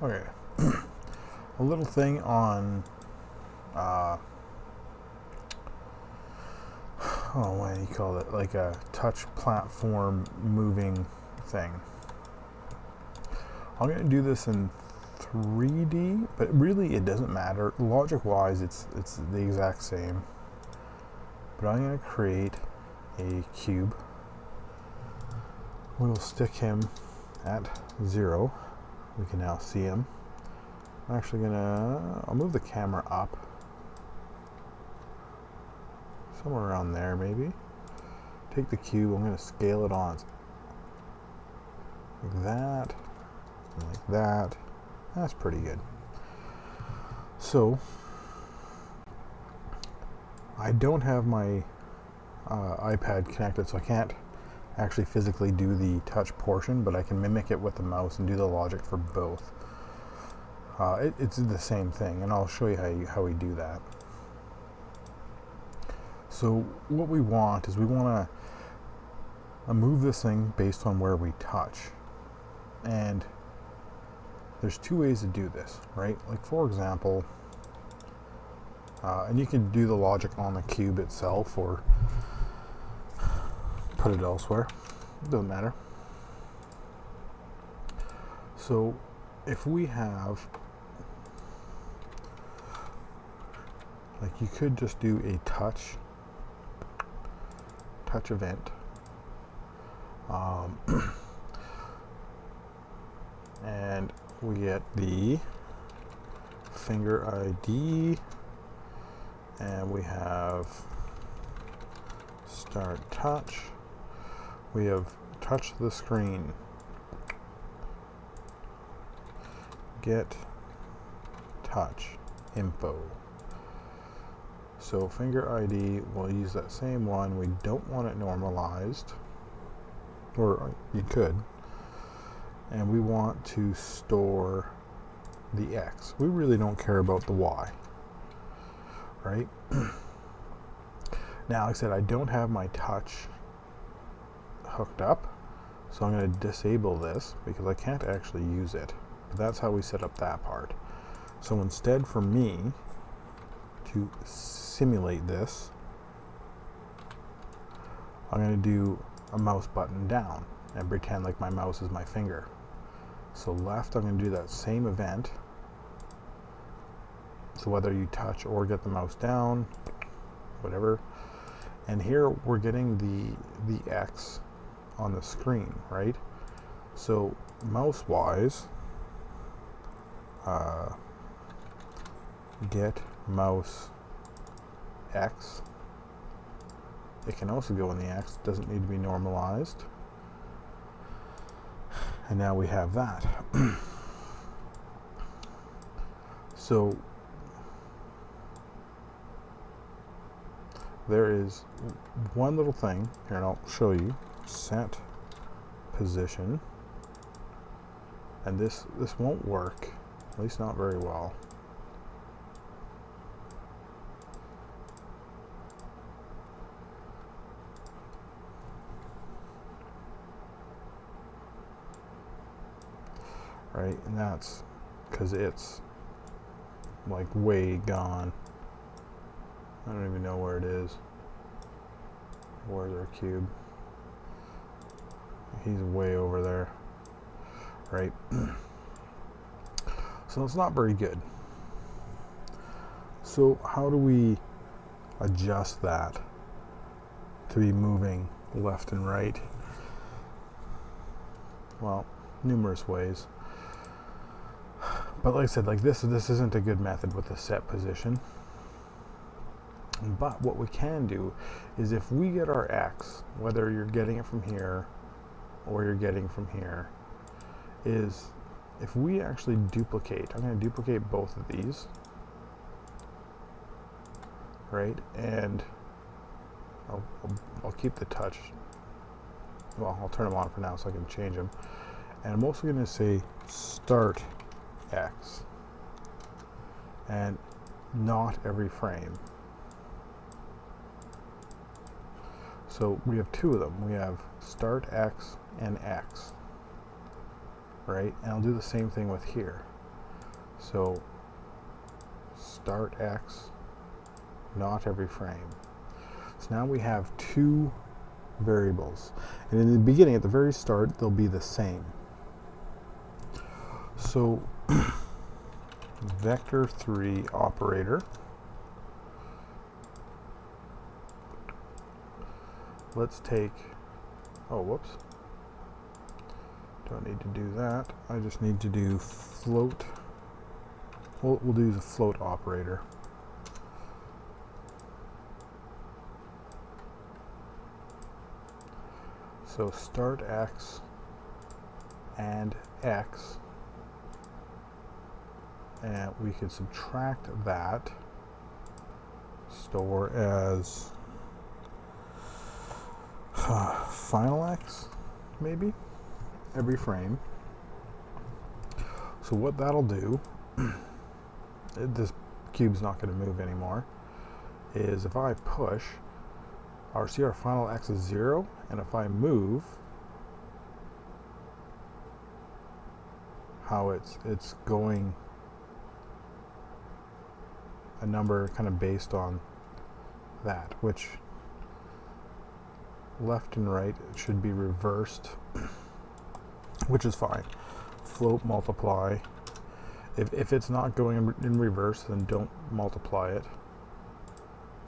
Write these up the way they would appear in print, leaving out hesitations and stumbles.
Okay, a little thing on, uh, oh, what do you call it? Like a touch platform moving thing. I'm going to do this in 3D, but really it doesn't matter. Logic-wise, it's the exact same. But I'm going to create a cube. We will stick him at 0. We can now see him. I'm actually I'll move the camera up. Somewhere around there, maybe. Take the cube, I'm going to scale it on. Like that. And like that. That's pretty good. So, I don't have my iPad connected, so I can't actually physically do the touch portion, but I can mimic it with the mouse and do the logic for both. It's the same thing, and I'll show you how we do that. So what we want is we want to move this thing based on where we touch. And there's two ways to do this, right? Like for example, and you can do the logic on the cube itself or put it elsewhere. It doesn't matter. So if we have, like you could just do a touch event. And we get the finger ID, and we have start touch. We have touch the screen, get touch info. So finger ID, we'll use that same one. We don't want it normalized, or you could. And we want to store the X. We really don't care about the Y, right? Now, like I said, I don't have my touch hooked up, so I'm going to disable this because I can't actually use it. But that's how we set up that part. So instead, for me to simulate this, I'm going to do a mouse button down and pretend like my mouse is my finger. So left, I'm going to do that same event. So whether you touch or get the mouse down, whatever. And here we're getting the X on the screen, right? So mouse-wise, get mouse X. It can also go in the X, doesn't need to be normalized. And now we have that. So there is one little thing here, and I'll show you. Set position, and this won't work, at least not very well. Right, and that's because it's like way gone. I don't even know where it is. Where's our cube? He's way over there, right? So it's not very good. So how do we adjust that to be moving left and right? Well, numerous ways. But like I said, like this isn't a good method with the set position. But what we can do is if we get our X, whether you're getting it from here or you're getting from here, is if we actually duplicate, I'm going to duplicate both of these, right? And I'll keep the touch. Well, I'll turn them on for now so I can change them. And I'm also going to say start X, and not every frame. So we have two of them. We have start X and X, right? And I'll do the same thing with here. So start X, not every frame. So now we have two variables. And in the beginning, at the very start, they'll be the same. So vector3 operator. Let's take, oh, whoops. Don't need to do that. I just need to do float. We'll do the float operator. So start X and X, and we could subtract that, store as final X, maybe, every frame. So what that'll do, this cube's not going to move anymore, is if I push, our final X is 0, and if I move, how it's going a number kind of based on that, which left and right should be reversed, which is fine. Float multiply. If it's not going in reverse, then don't multiply it.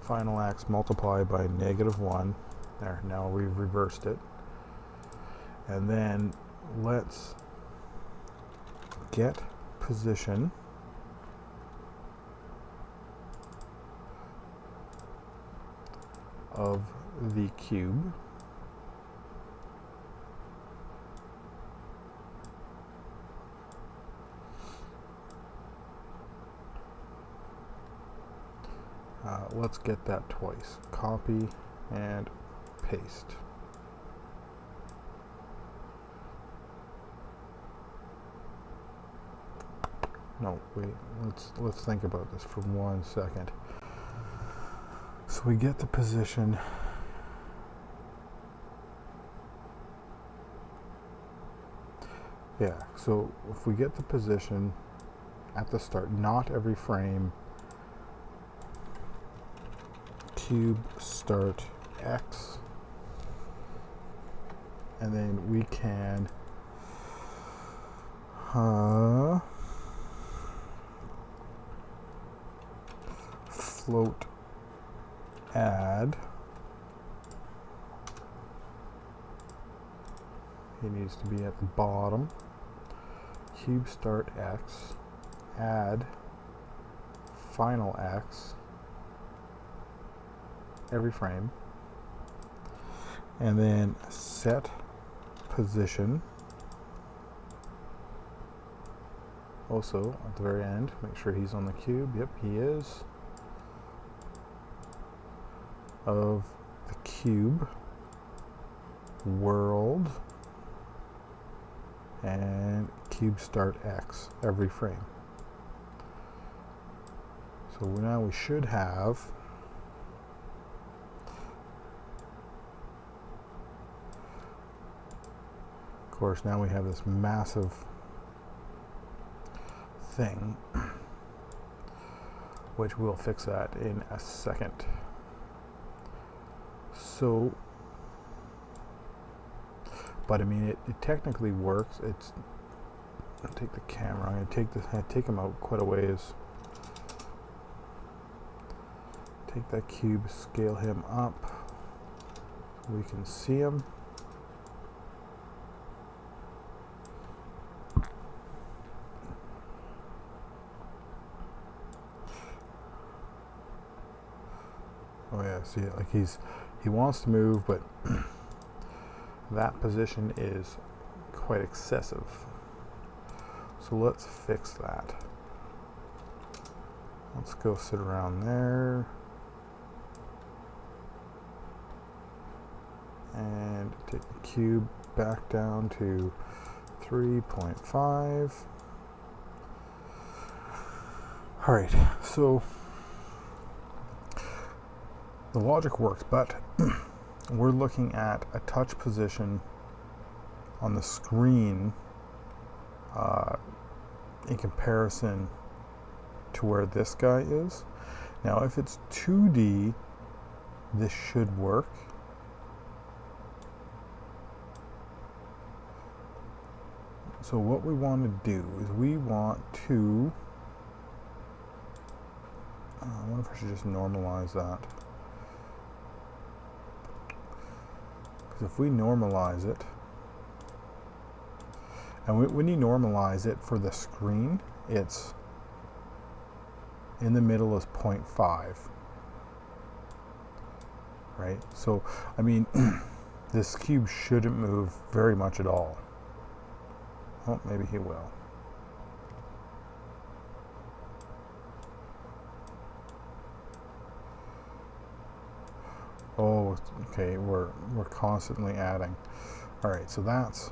Final X multiply by -1. There, now we've reversed it. And then let's get position of the cube. Let's get that twice. Copy and paste. No, wait, let's think about this for 1 second. So we get the position. Yeah, so if we get the position at the start, not every frame, cube start X, and then we can float add. He needs to be at the bottom. Cube start X, add final X, every frame, and then set position. Also at the very end, make sure he's on the cube. Yep, he is. Of the cube world and cube start X, every frame. So now we should have of course, now we have this massive thing, which we'll fix that in a second. So, but I mean, it technically works. I'll take the camera. I'm gonna take him out quite a ways. Take that cube, scale him up so we can see him. Oh yeah, see it, like he wants to move, but that position is quite excessive. So let's fix that. Let's go sit around there. And take the cube back down to 3.5. All right, so the logic works, but we're looking at a touch position on the screen in comparison to where this guy is. Now if it's 2D, this should work. So what we want to do is we want to, I wonder if I should just normalize that. Because if we normalize it, and when you normalize it for the screen, it's in the middle is 0.5, right? So, I mean, this cube shouldn't move very much at all. Oh, maybe he will. Oh, okay, we're constantly adding. All right, so that's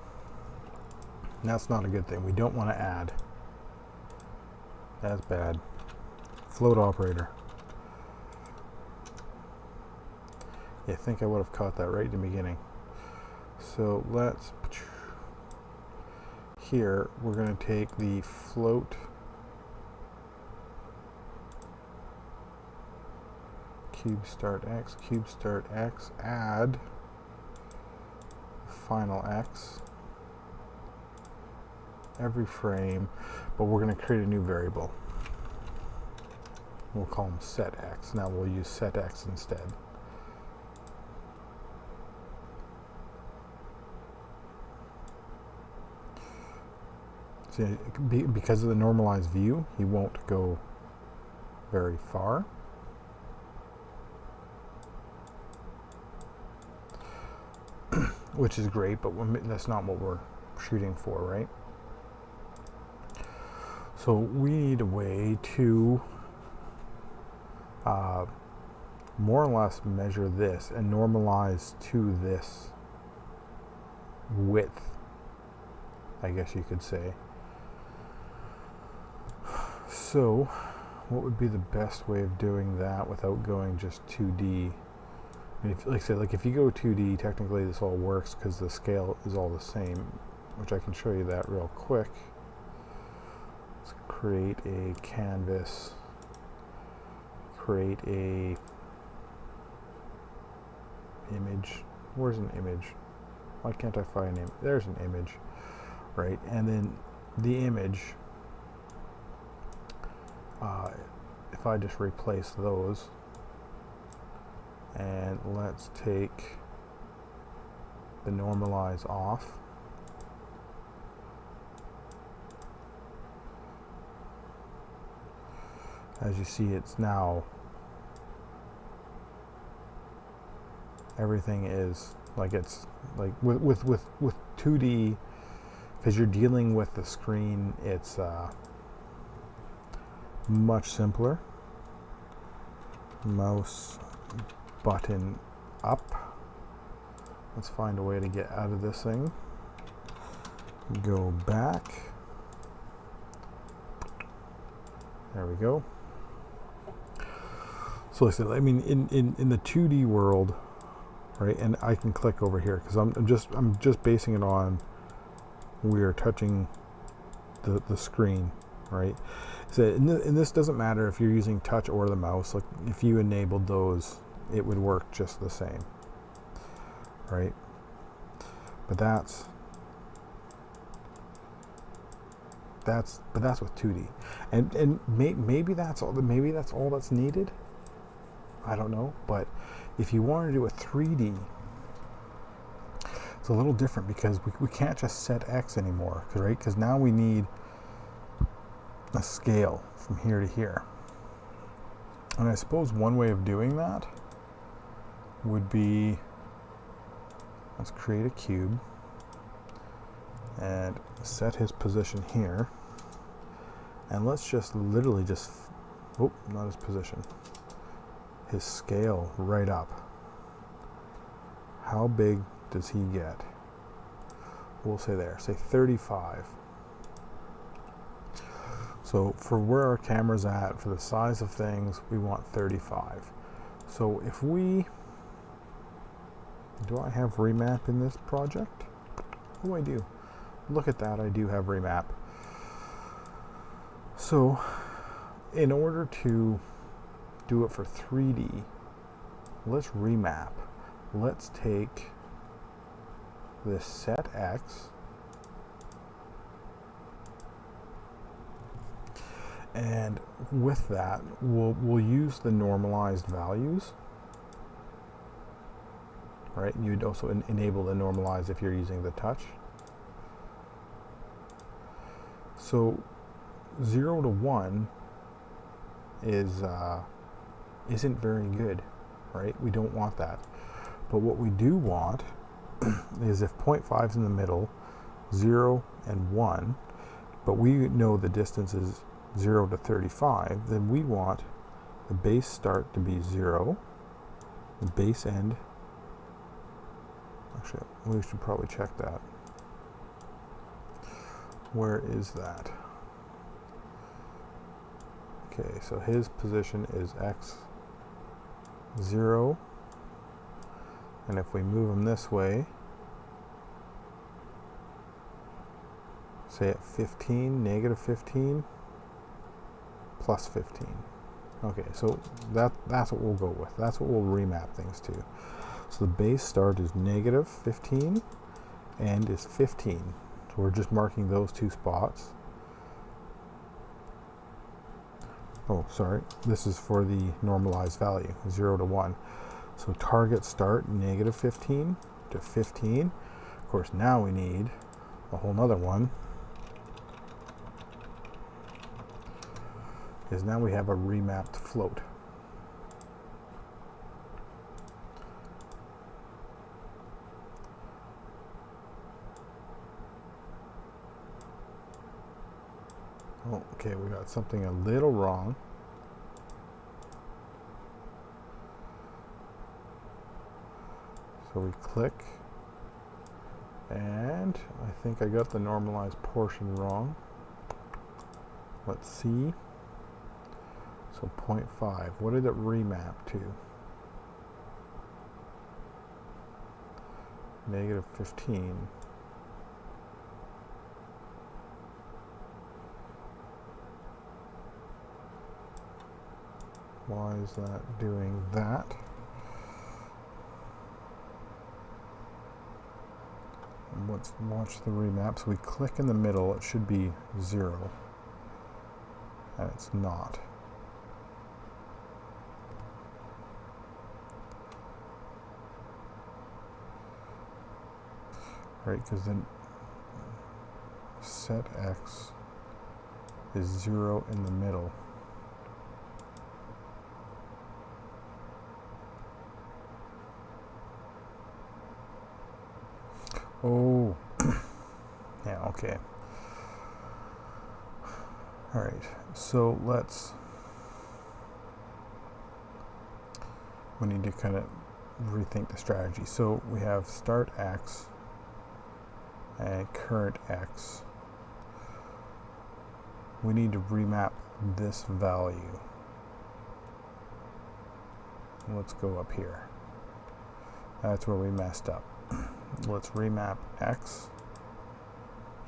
not a good thing. We don't want to add. That's bad. Float operator. Yeah, I think I would have caught that right in the beginning. So let's, here we're going to take the float cube start x, add final x every frame, but we're going to create a new variable. We'll call them set x. Now we'll use set x instead. See, because of the normalized view, he won't go very far. Which is great, but that's not what we're shooting for, right? So we need a way to more or less measure this and normalize to this width, I guess you could say. So what would be the best way of doing that without going just 2D? I mean, like I said, like if you go 2D, technically this all works because the scale is all the same, which I can show you that real quick. Let's create a canvas, create a image. Where's an image? Why can't I find an image? There's an image, right? And then the image, if I just replace those, and let's take the normalize off. As you see, it's now, everything is like, it's like with 2D, because you're dealing with the screen, it's much simpler. Mouse button up. Let's find a way to get out of this thing. Go back. There we go. So like I said, I mean, in the 2D world, right? And I can click over here because I'm just basing it on we're touching the screen, right? So and this doesn't matter if you're using touch or the mouse. Like if you enabled those, it would work just the same, right? But that's with 2D, and maybe that's all that's needed. I don't know, but if you want to do a 3D, it's a little different because we can't just set X anymore, right? Because now we need a scale from here to here. And I suppose one way of doing that would be, let's create a cube and set his position here. And let's just literally just, oh, not his position, his scale right up. How big does he get? We'll say there, say 35. So for where our camera's at, for the size of things, we want 35. So if we, do I have remap in this project? Oh, I do. Look at that, I do have remap. So in order to do it for 3D, let's remap. Let's take this set X and with that we'll use the normalized values, right? You'd also enable the normalize if you're using the touch. So 0 to 1 is isn't very good, right? We don't want that. But what we do want is if 0.5 is in the middle, 0 and 1, but we know the distance is 0 to 35, then we want the base start to be 0, the base end, actually we should probably check that. Where is that? Okay, so his position is x 0, and if we move him this way, say at 15, negative 15, plus 15. Okay, so that's what we'll go with. That's what we'll remap things to. So the base start is negative 15, and is 15. So we're just marking those two spots. Oh, sorry, this is for the normalized value, 0 to 1. So target start, negative 15 to 15. Of course, now we need a whole nother one, is now we have a remapped float. Oh, okay, we got something a little wrong. So we click, and I think I got the normalized portion wrong. Let's see. So 0.5, what did it remap to? Negative 15. Why is that doing that? Let's watch the remap. So we click in the middle, it should be 0, and it's not. Right, because then set X is 0 in the middle. Oh, yeah, okay. All right, so we need to kind of rethink the strategy. So we have start X and current X. We need to remap this value. Let's go up here. That's where we messed up. Let's remap X,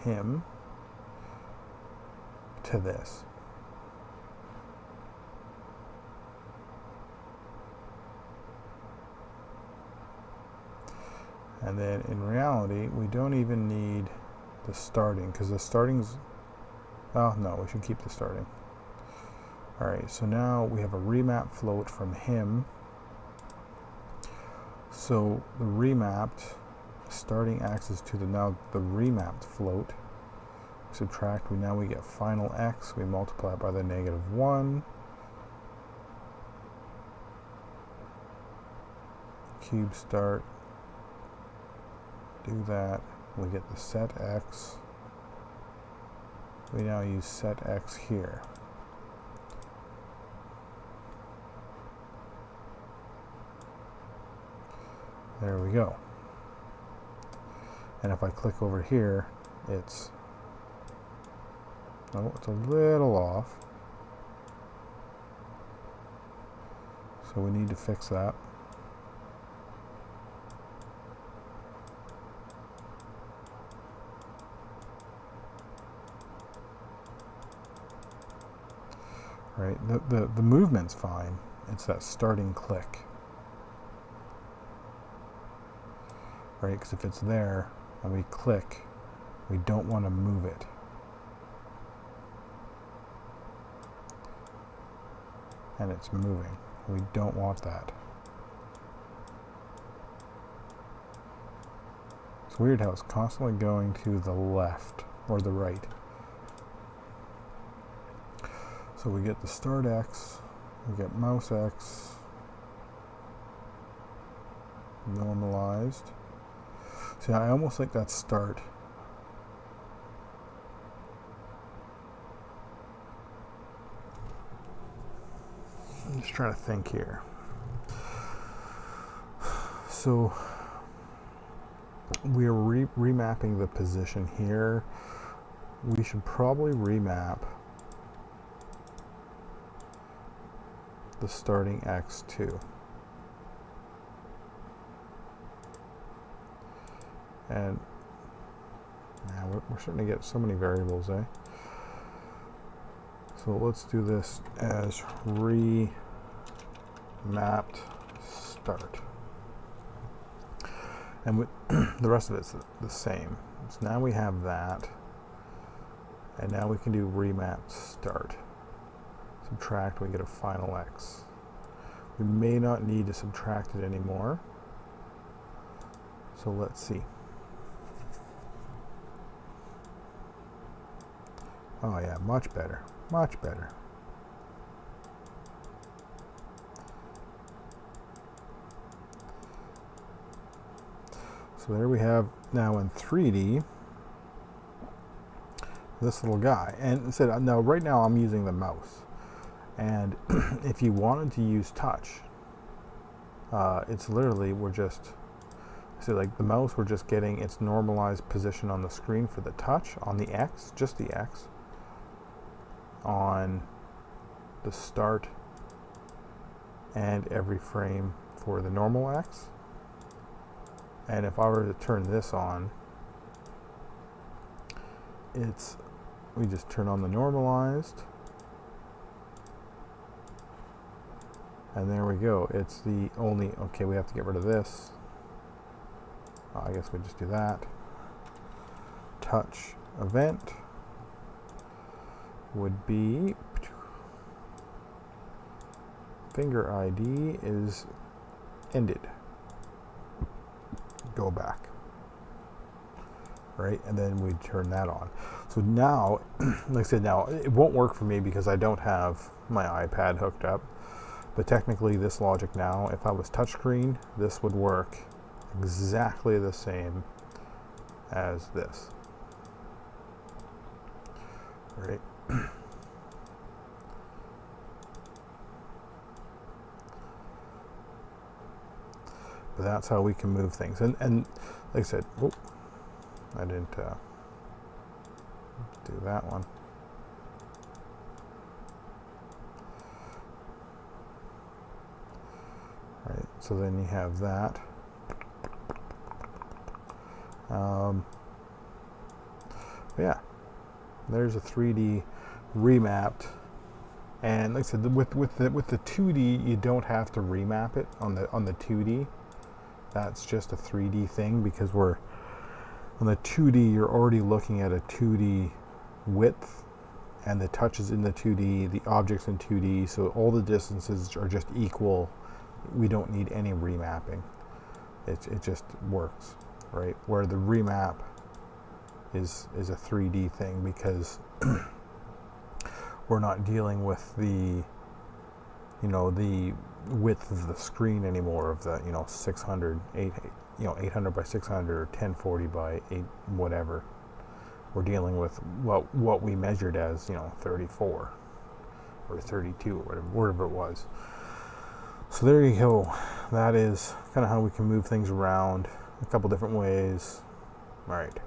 him, to this. And then in reality, we don't even need the starting, because the starting's, oh no, we should keep the starting. All right, so now we have a remap float from him. So the remapped starting axis to the now the remapped float. Subtract, now we get final X, we multiply it by the negative 1. Cube start, do that, we get the set X. We now use set X here. There we go. And if I click over here, it's a little off. So we need to fix that. right? The movement's fine. It's that starting click, right? Because if it's there and we click, we don't want to move it. And it's moving. We don't want that. It's weird how it's constantly going to the left or the right. So we get the start X, we get mouse X, normalized. See, I almost like that start. I'm just trying to think here. So we're remapping the position here. We should probably remap the starting X too. And now we're starting to get so many variables, eh? So let's do this as remapped start. And with the rest of it's the same. So now we have that. And now we can do remapped start. Subtract, we get a final X. We may not need to subtract it anymore. So let's see. Oh yeah, much better, much better. So there we have now in 3D this little guy. And said now right now I'm using the mouse. And if you wanted to use touch, it's literally we're just like the mouse, we're just getting its normalized position on the screen for the touch on the X, just the X, on the start and every frame for the normal X. And if I were to turn this on, we just turn on the normalized, and there we go. It's the only, okay, we have to get rid of this. I guess we just do that. Touch event would be finger ID is ended. Go back. Right, and then we turn that on. So now, like I said, now it won't work for me because I don't have my iPad hooked up. But technically, this logic now, if I was touchscreen, this would work exactly the same as this. Right. But that's how we can move things. And like I said, oh, I didn't do that one. Right, so then you have that. Yeah, there's a 3D remapped. And like I said, with the 2D, you don't have to remap it on the 2D. That's just a 3D thing because we're on the 2D. You're already looking at a 2D width, and the touch is in the 2D, the object's in 2D, so all the distances are just equal. We don't need any remapping. It just works, right? Where the remap is a 3D thing because we're not dealing with the the width of the screen anymore of the 600, 800 by 600 or 1040 by 8 whatever. We're dealing with what we measured as 34 or 32 or whatever it was. So there you go. That is kind of how we can move things around a couple different ways. All right.